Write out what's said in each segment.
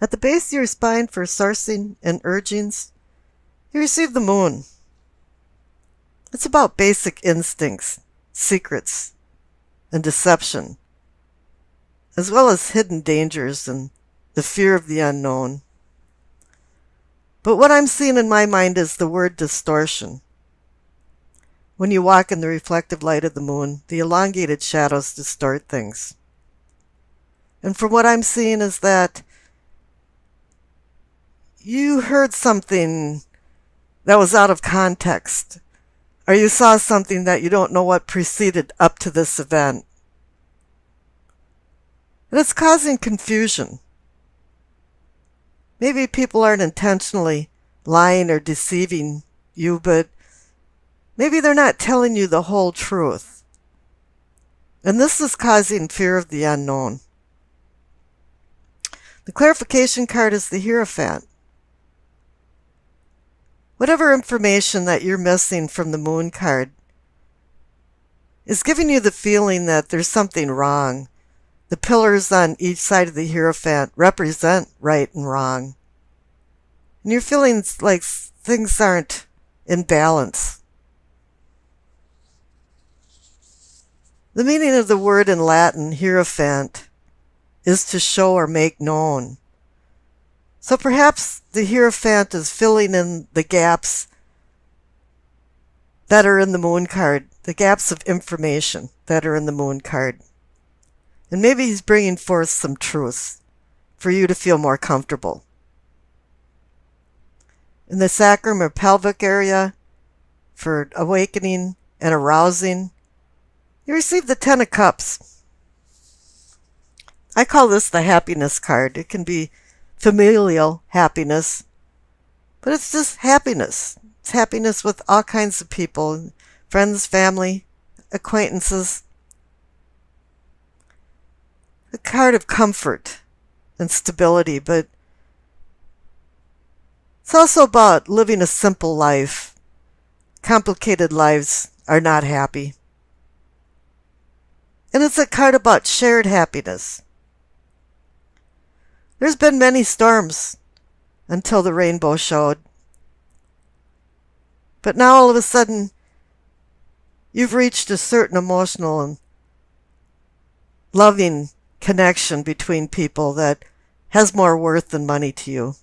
At the base of your spine for sourcing and urgings, you receive the moon. It's about basic instincts, secrets, and deception, as well as hidden dangers and the fear of the unknown. But what I'm seeing in my mind is the word distortion. When you walk in the reflective light of the moon, the elongated shadows distort things. And from what I'm seeing is that you heard something that was out of context, or you saw something that you don't know what preceded up to this event. And it's causing confusion. Maybe people aren't intentionally lying or deceiving you, but maybe they're not telling you the whole truth. And this is causing fear of the unknown. The clarification card is the Hierophant. Whatever information that you're missing from the moon card is giving you the feeling that there's something wrong. The pillars on each side of the Hierophant represent right and wrong. And you're feeling like things aren't in balance. The meaning of the word in Latin, Hierophant, is to show or make known. So perhaps the Hierophant is filling in the gaps that are in the moon card, the gaps of information that are in the moon card. And maybe he's bringing forth some truths for you to feel more comfortable. In the sacrum or pelvic area, for awakening and arousing, you receive the Ten of Cups. I call this the happiness card. It can be familial happiness, but it's just happiness. It's happiness with all kinds of people, friends, family, acquaintances. A card of comfort and stability, but it's also about living a simple life. Complicated lives are not happy. And it's a card about shared happiness. There's been many storms until the rainbow showed. But now all of a sudden, you've reached a certain emotional and loving connection between people that has more worth than money to you.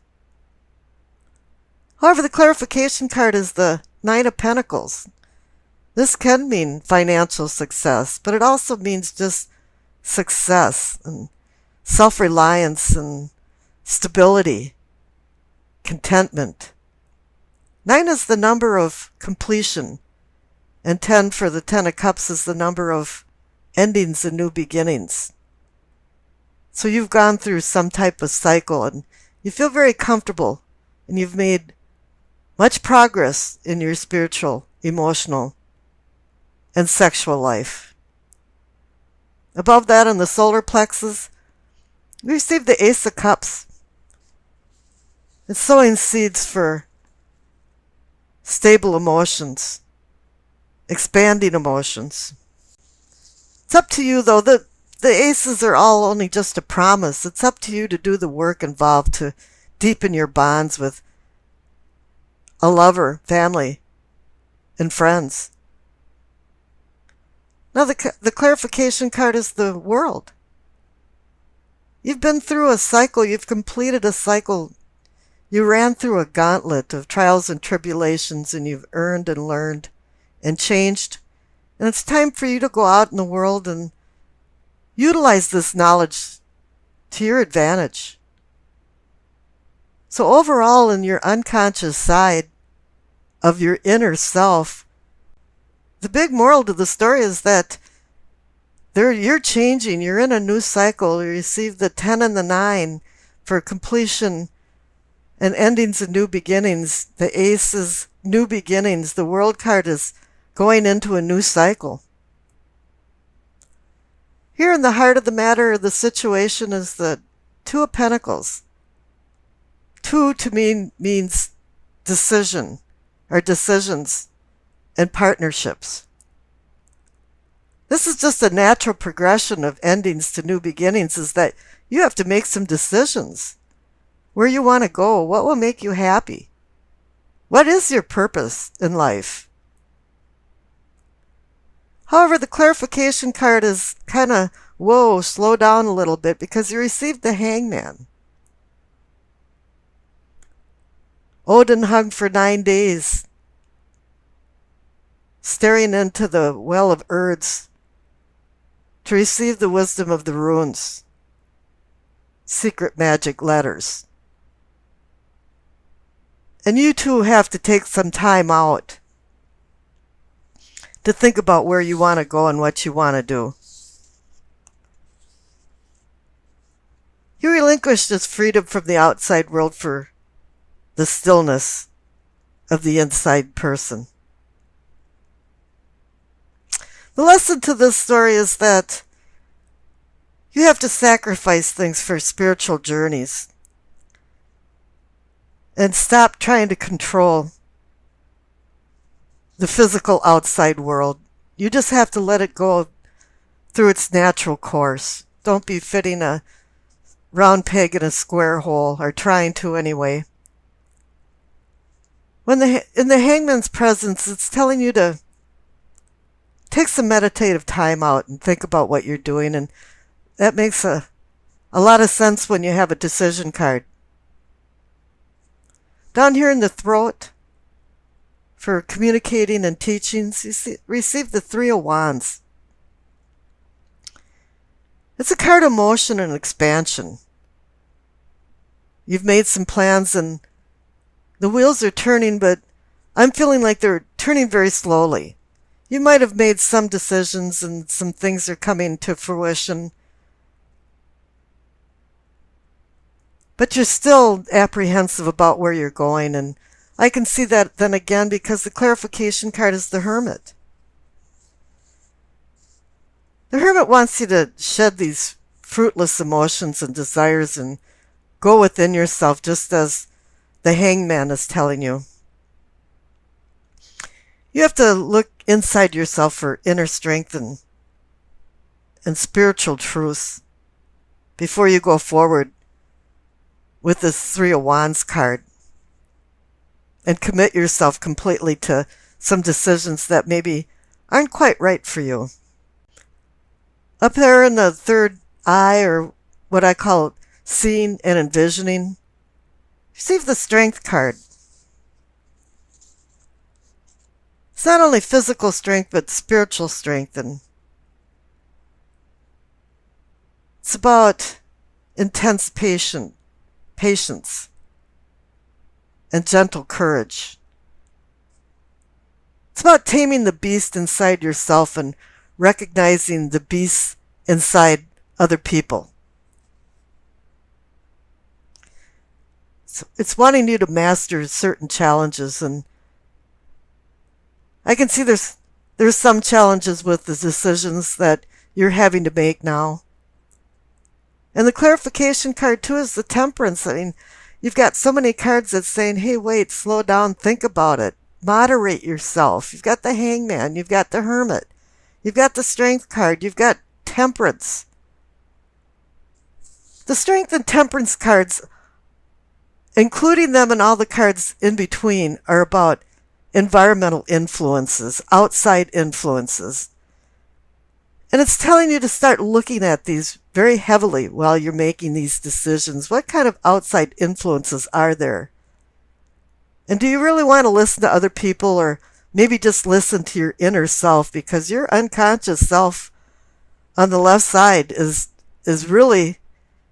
However, the clarification card is the Nine of Pentacles. This can mean financial success, but it also means just success and self-reliance and stability, contentment. 9 is the number of completion, and 10 for the Ten of Cups is the number of endings and new beginnings. So you've gone through some type of cycle and you feel very comfortable and you've made much progress in your spiritual, emotional, and sexual life. Above that, in the solar plexus, we receive the Ace of Cups. It's sowing seeds for stable emotions, expanding emotions. It's up to you, though. The aces are all only just a promise. It's up to you to do the work involved to deepen your bonds with a lover, family, and friends. Now, the clarification card is the World. You've been through a cycle. You've completed a cycle. You ran through a gauntlet of trials and tribulations, and you've earned and learned and changed. And it's time for you to go out in the world and utilize this knowledge to your advantage. So overall, in your unconscious side of your inner self, the big moral to the story is that you're changing. You're in a new cycle. You receive the 10 and the 9 for completion and endings and new beginnings. The Ace is new beginnings. The World card is going into a new cycle. Here in the heart of the matter, the situation is the Two of Pentacles. Two to me means decision or decisions and partnerships. This is just a natural progression of endings to new beginnings, is that you have to make some decisions. where you want to go, what will make you happy. What is your purpose in life? However, the clarification card is kind of, whoa, slow down a little bit because you received the Hangman. Odin hung for 9 days, staring into the well of Urds to receive the wisdom of the runes, secret magic letters. And you too have to take some time out to think about where you want to go and what you want to do. You relinquish this freedom from the outside world for the stillness of the inside person. The lesson to this story is that you have to sacrifice things for spiritual journeys and stop trying to control the physical outside world. You just have to let it go through its natural course. Don't be fitting a round peg in a square hole, or trying to anyway. In the Hangman's presence, it's telling you to take some meditative time out and think about what you're doing, and that makes a lot of sense when you have a decision card. Down here in the throat, for communicating and teachings, you receive the Three of Wands. It's a card of motion and expansion. You've made some plans and the wheels are turning, but I'm feeling like they're turning very slowly. You might have made some decisions and some things are coming to fruition, but you're still apprehensive about where you're going, and I can see that then again because the clarification card is the Hermit. The Hermit wants you to shed these fruitless emotions and desires and go within yourself, just as the Hangman is telling you. You have to look inside yourself for inner strength and spiritual truths before you go forward with this Three of Wands card, and commit yourself completely to some decisions that maybe aren't quite right for you. Up there in the third eye, or what I call seeing and envisioning, receive the Strength card. It's not only physical strength, but spiritual strength, and it's about intense patience and gentle courage. It's about taming the beast inside yourself and recognizing the beast inside other people. So it's wanting you to master certain challenges, and I can see there's some challenges with the decisions that you're having to make now. And the clarification card too is the Temperance. I mean, you've got so many cards that's saying, hey, wait, slow down, think about it, moderate yourself. You've got the Hangman, you've got the Hermit, you've got the Strength card, you've got Temperance. The Strength and Temperance cards, including them and all the cards in between, are about environmental influences, outside influences. And it's telling you to start looking at these very heavily while you're making these decisions. What kind of outside influences are there? And do you really want to listen to other people, or maybe just listen to your inner self? Because your unconscious self on the left side is really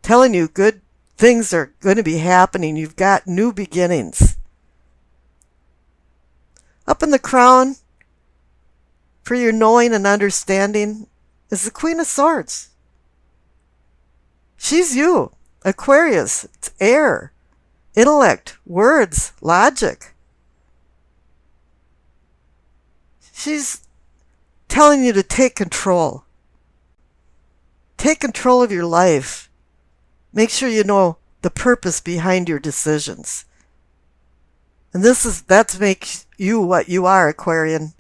telling you good things are going to be happening. You've got new beginnings. Up in the crown, for your knowing and understanding, is the Queen of Swords. She's you, Aquarius. It's air, intellect, words, logic. She's telling you to take control. Take control of your life. Make sure you know the purpose behind your decisions. And that makes you what you are, Aquarian,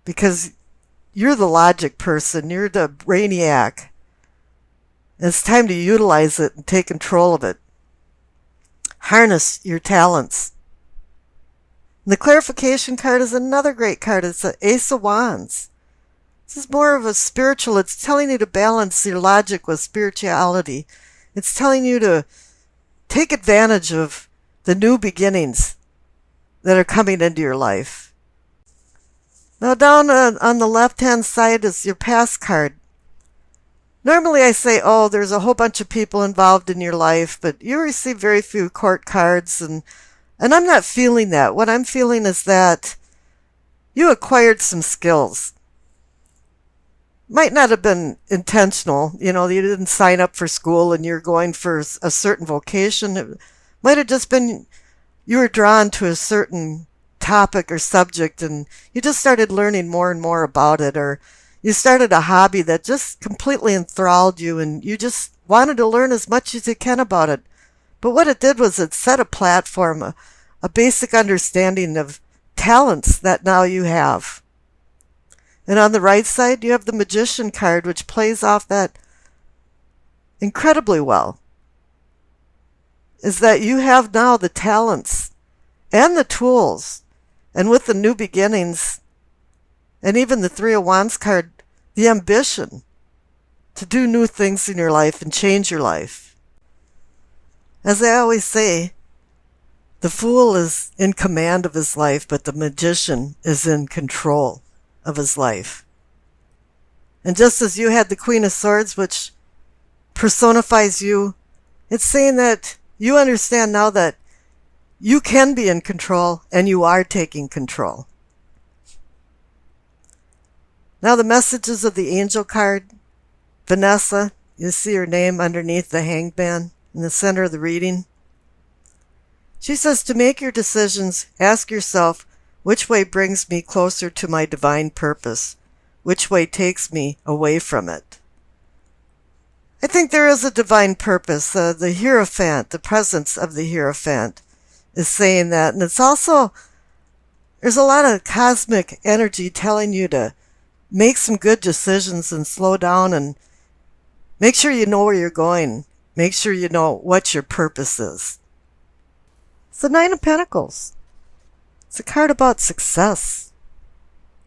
because you're the logic person, you're the brainiac. And it's time to utilize it and take control of it. harness your talents. And the clarification card is another great card. It's the Ace of Wands. This is more of a spiritual. It's telling you to balance your logic with spirituality. It's telling you to take advantage of the new beginnings that are coming into your life. Now down on the left-hand side is your past card. Normally I say, oh, there's a whole bunch of people involved in your life, but you receive very few court cards, and I'm not feeling that. What I'm feeling is that you acquired some skills. Might not have been intentional. You didn't sign up for school and you're going for a certain vocation. It might have just been you were drawn to a certain topic or subject and you just started learning more and more about it, or you started a hobby that just completely enthralled you and you just wanted to learn as much as you can about it. But what it did was it set a platform, a basic understanding of talents that now you have. And on the right side, you have the Magician card, which plays off that incredibly well. Is that you have now the talents and the tools, and with the new beginnings, and even the Three of Wands card, the ambition to do new things in your life and change your life. As I always say, the fool is in command of his life, but the magician is in control of his life. And just as you had the Queen of Swords, which personifies you, it's saying that you understand now that you can be in control and you are taking control. Now the messages of the angel card. Vanessa, you see her name underneath the Hanged Man in the center of the reading. She says to make your decisions, ask yourself, which way brings me closer to my divine purpose? Which way takes me away from it? I think there is a divine purpose. The Hierophant, the presence of the Hierophant is saying that. And it's also, there's a lot of cosmic energy telling you to make some good decisions and slow down and make sure you know where you're going. Make sure you know what your purpose is. It's the Nine of Pentacles. It's a card about success,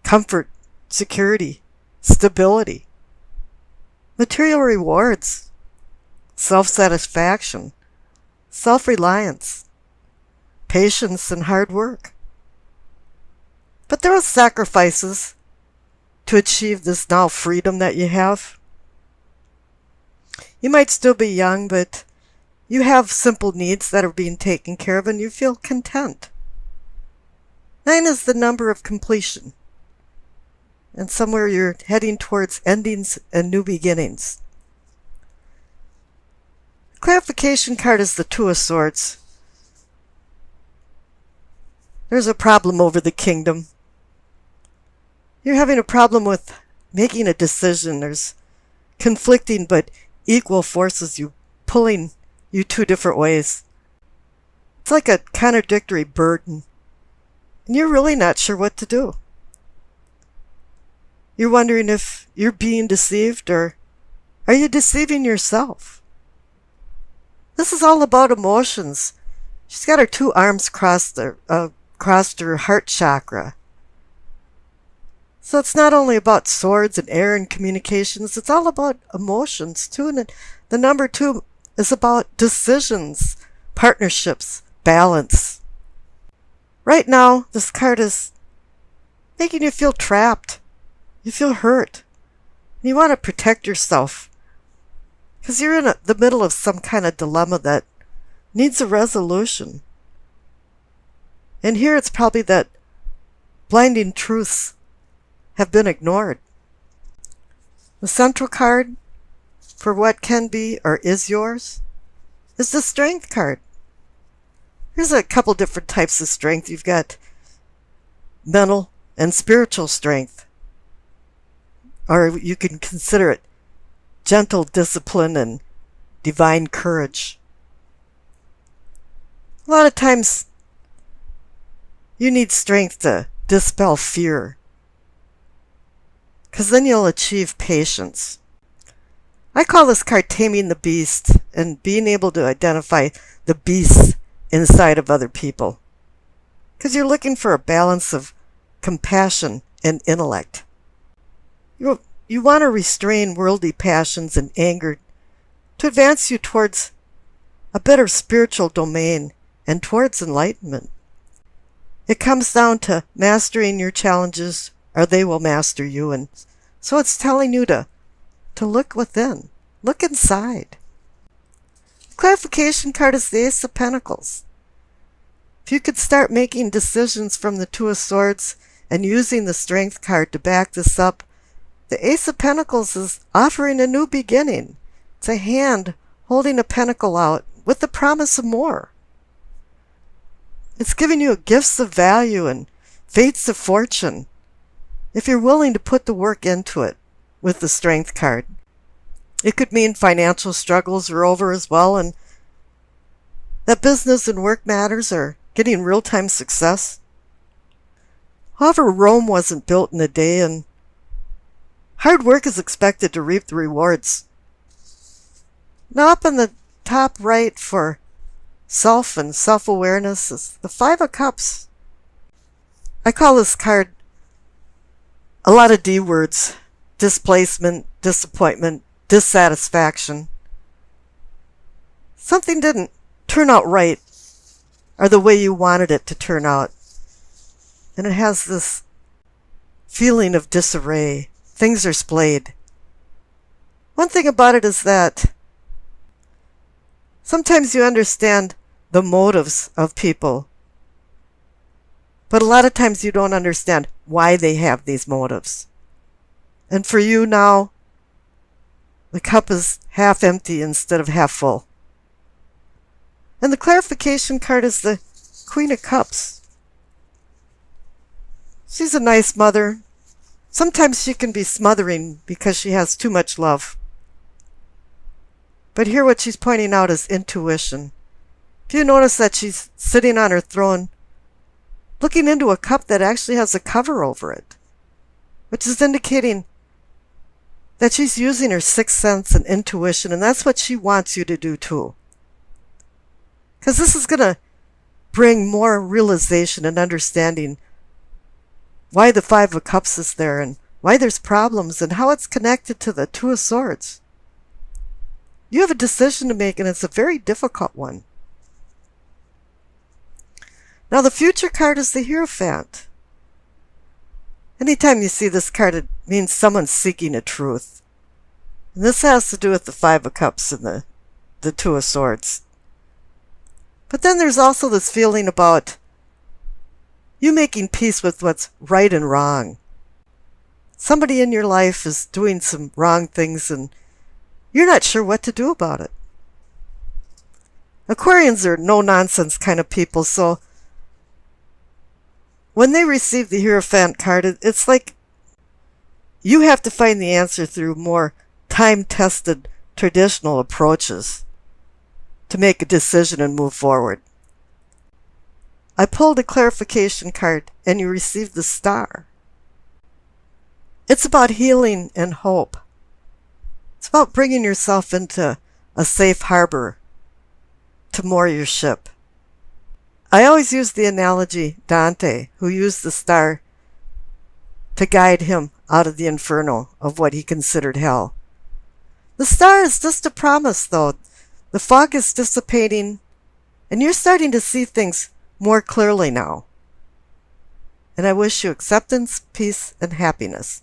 comfort, security, stability, material rewards, self-satisfaction, self-reliance, patience, and hard work. But there are sacrifices to achieve this now freedom that you have. You might still be young, but you have simple needs that are being taken care of and you feel content. 9 is the number of completion. And somewhere you're heading towards endings and new beginnings. Clarification card is the Two of Swords. There's a problem over the kingdom. You're having a problem with making a decision. There's conflicting but equal forces pulling you two different ways. It's like a contradictory burden. And you're really not sure what to do. You're wondering if you're being deceived, or are you deceiving yourself? This is all about emotions. She's got her two arms crossed her heart chakra. So it's not only about swords and air and communications, it's all about emotions too. And the number 2 is about decisions, partnerships, balance. Right now, this card is making you feel trapped. You feel hurt. And you want to protect yourself. Because you're in the middle of some kind of dilemma that needs a resolution. And here it's probably that blinding truths have been ignored. The central card for what can be or is yours is the Strength card. There's a couple different types of strength. You've got mental and spiritual strength. Or you can consider it gentle discipline and divine courage. A lot of times you need strength to dispel fear, because then you'll achieve patience. I call this card Taming the Beast, and being able to identify the beasts inside of other people. Because you're looking for a balance of compassion and intellect. You want to restrain worldly passions and anger to advance you towards a better spiritual domain and towards enlightenment. It comes down to mastering your challenges or they will master you. And so it's telling you to look within, look inside. The clarification card is the Ace of Pentacles. If you could start making decisions from the Two of Swords and using the Strength card to back this up, the Ace of Pentacles is offering a new beginning. It's a hand holding a pentacle out with the promise of more. It's giving you gifts of value and fates of fortune if you're willing to put the work into it with the Strength card. It could mean financial struggles are over as well, and that business and work matters are getting real-time success. However, Rome wasn't built in a day, and hard work is expected to reap the rewards. Now up in the top right for self and self-awareness is the Five of Cups. I call this card a lot of D words: displacement, disappointment, dissatisfaction. Something didn't turn out right or the way you wanted it to turn out. And it has this feeling of disarray. Things are splayed. One thing about it is that sometimes you understand the motives of people, but a lot of times you don't understand why they have these motives. And for you now, the cup is half empty instead of half full. And the clarification card is the Queen of Cups. She's a nice mother. Sometimes she can be smothering because she has too much love. But here what she's pointing out is intuition. If you notice that she's sitting on her throne, looking into a cup that actually has a cover over it, which is indicating that she's using her sixth sense and intuition, and that's what she wants you to do too. Because this is going to bring more realization and understanding why the Five of Cups is there and why there's problems and how it's connected to the Two of Swords. You have a decision to make, and it's a very difficult one. Now the future card is the Hierophant. Anytime you see this card, it means someone's seeking a truth. And this has to do with the Five of Cups and the Two of Swords. But then there's also this feeling about you making peace with what's right and wrong. Somebody in your life is doing some wrong things and you're not sure what to do about it. Aquarians are no-nonsense kind of people, so when they receive the Hierophant card, it's like you have to find the answer through more time-tested traditional approaches to make a decision and move forward. I pulled a clarification card and you received the Star. It's about healing and hope. It's about bringing yourself into a safe harbor to moor your ship. I always use the analogy Dante, who used the star to guide him out of the inferno of what he considered hell. The star is just a promise, though. The fog is dissipating, and you're starting to see things more clearly now. And I wish you acceptance, peace, and happiness.